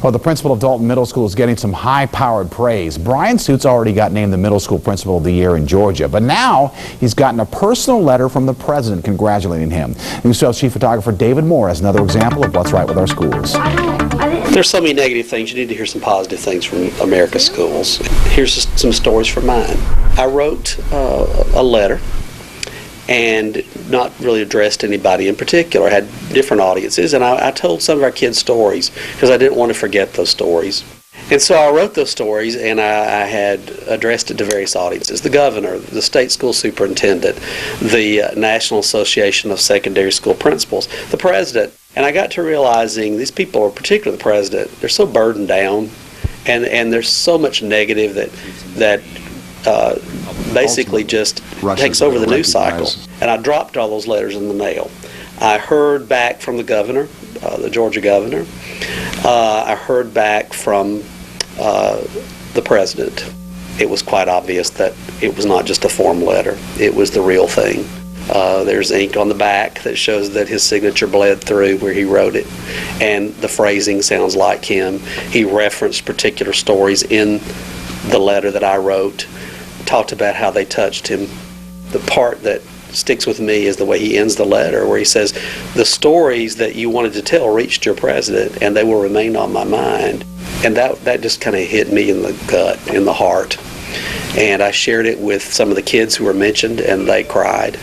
Well, the principal of Dalton Middle School is getting some high-powered praise. Brian Suits already got named the Middle School Principal of the Year in Georgia, but now he's gotten a personal letter from the president congratulating him. News 12 Chief Photographer David Moore has another example of what's right with our schools. There's so many negative things. You need to hear some positive things from America's schools. Here's just some stories from mine. I wrote a letter, and not really addressed to anybody in particular. I had different audiences, and I told some of our kids stories because I didn't want to forget those stories. And so I wrote those stories, and I had addressed it to various audiences: the governor, the state school superintendent, the National Association of Secondary School Principals, the president. And I got to realizing these people, particularly the president, they're so burdened down, and there's so much negative that basically just takes over the news cycle. And I dropped all those letters in the mail. I heard back from the governor, the Georgia governor. I heard back from the president. It was quite obvious that it was not just a form letter. It was the real thing. There's ink on the back that shows that his signature bled through where he wrote it, and the phrasing sounds like him. He referenced particular stories in the letter that I wrote, talked about how they touched him. The part that sticks with me is the way he ends the letter, where he says, "The stories that you wanted to tell reached your president, and they will remain on my mind." And that just kind of hit me in the gut, in the heart. And I shared it with some of the kids who were mentioned, and they cried,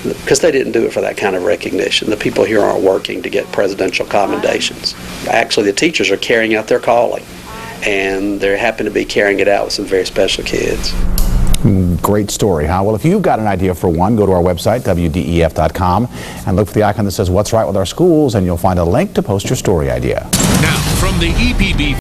because they didn't do it for that kind of recognition. The people here aren't working to get presidential commendations. Actually, the teachers are carrying out their calling, and they happen to be carrying it out with some very special kids. Great story, huh? Well, if you've got an idea for one, go to our website, WDEF.com, and look for the icon that says What's Right with Our Schools, and you'll find a link to post your story idea. Now, from the EPB